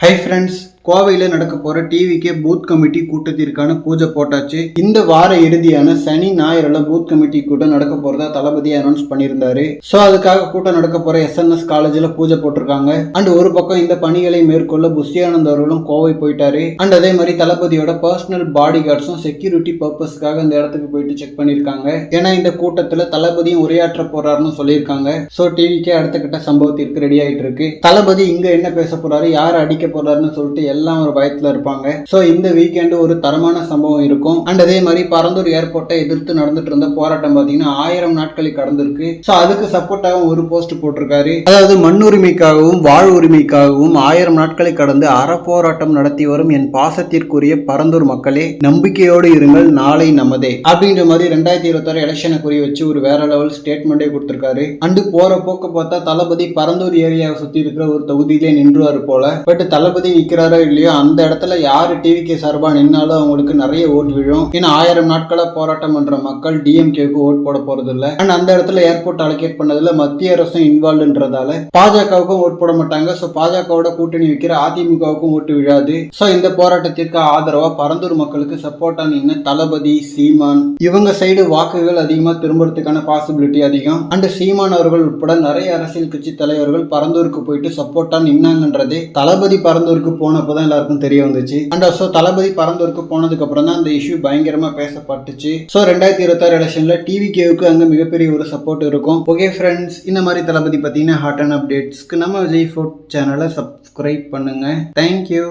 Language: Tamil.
Hi friends, கோவையில் நடக்க போற டிவிகே பூத் கமிட்டி கூட்டத்திற்கான பூஜை போட்டாச்சு. இந்த வார இறுதியான சனி ஞாயிறுல பூத் கமிட்டி கூட்டம் நடக்க போறதா தளபதி அனௌன்ஸ் பண்ணியிருந்தாரு. சோ அதுக்காக கூட்டம் நடக்க போற SNS காலேஜ்ல பூஜை போட்டிருக்காங்க. அண்ட் ஒரு பக்கம் இந்த பணிகளை மேற்கொள்ள புஷியானந்த் அவர்களும் கோவை போயிட்டாரு. அண்ட் அதே மாதிரி தளபதியோட பர்சனல் பாடி கார்ட்ஸும் செக்யூரிட்டி பர்பஸ்க்காக இந்த இடத்துக்கு போயிட்டு செக் பண்ணிருக்காங்க. ஏன்னா இந்த கூட்டத்துல தளபதியும் உரையாற்ற போறாருன்னு சொல்லியிருக்காங்க. சோ டிவிகே அடுத்த கட்ட சம்பவத்திற்கு ரெடி ஆயிட்டு இருக்கு. தளபதி இங்க என்ன பேச போறாரு, யார் அடிக்க போறாருன்னு சொல்லிட்டு எல்லாம் ஒரு பயத்துல இருப்பாங்க. சோ இந்த வீக்கெண்ட் ஒரு தரமான சம்பவம் இருக்கும். அண்ட் அதே மாதிரி பரந்தூர் ஏர்போர்ட்டை எதிர்த்து நடந்துட்டு இருந்த போராட்டம் பாத்தீங்கன்னா 1000 நாட்களை கடந்திருக்கு. சோ அதுக்கு சப்போர்ட்டாகவும் ஒரு போஸ்ட் போட்டிருக்காரு. அதாவது மண் உரிமைக்காகவும் வாழ் உரிமைக்காகவும் 1000 நாட்களை கடந்து அறப்போராட்டம் நடத்தி வரும் என் பாசத்திற்குரிய பரந்தூர் மக்களே, நம்பிக்கையோடு இருங்கள், நாளை நமதே அப்படின்ற மாதிரி 2026 எலெக்ஷனை குறி வச்சு ஒரு வேற லெவல் ஸ்டேட்மெண்டே கொடுத்திருக்காரு. அண்டு போற போக்கு பார்த்தா தளபதி பரந்தூர் ஏரியாவை சுத்தி இருக்கிற ஒரு தொகுதியிலே நின்றுவாரு போல. பட் தளபதி நிக்கிறாரோ இல்லையோ அந்த இடத்துல யாரு டிவிகே சார்பா நின்னாலும் அவங்களுக்கு நிறைய ஓட்டு விழும். ஏன்னா 1000 நாட்களா போராட்டம் பண்ற மக்கள் டிஎம்கேக்கு ஓட் போட போறது இல்ல. அண்ட் அந்த இடத்துல ஏர்போர்ட் அலோகேட் பண்ணதுல மத்திய அரசும் இன்வால்வ்ன்றதால பாஜகவுக்கும் ஓட் போட மாட்டாங்க. சோ பாஜகவோட கூட்டணி வைக்கிற அதிமுகவுக்கும் ஓட்டு விழாது. சோ இந்த போராட்டத்திற்கு ஆதரவா பரந்தூர் மக்களுக்கு சப்போர்ட்டா நின்று தளபதி, சீமான் இவங்க சைடு வாக்குகள் அதிகமா திரும்புறதுக்கான பாசிபிலிட்டி அதிகம். அண்ட் சீமான் அவர்கள் உட்பட நிறைய அரசியல் கட்சி தலைவர்கள் பரந்தூருக்கு போயிட்டு சப்போர்ட்டா நின்னாங்கன்றதே தளபதி பரந்தூருக்கு போனப்பதான் எல்லாருக்கும் தெரிய வந்துச்சு. அண்ட் ஆல்சோ தளபதி பரந்தூருக்கு போனதுக்கு அப்புறம் தான் அந்த இஷ்யூ பயங்கரமா பேசப்பட்டுச்சு. சோ 2026 எலெக்ஷன்ல டிவிகேவுக்கு அங்க மிகப்பெரிய ஒரு சப்போர்ட் இருக்கும். ஓகே ஃப்ரெண்ட்ஸ், இந்த மாதிரி தளபதி பத்தின ஹாட் அண்ட் அப்டேட்ஸ்க்கு நம்ம விஜய் ஃபுட் சேனலை சப்ஸ்கிரைப் பண்ணுங்க. தேங்க்யூ.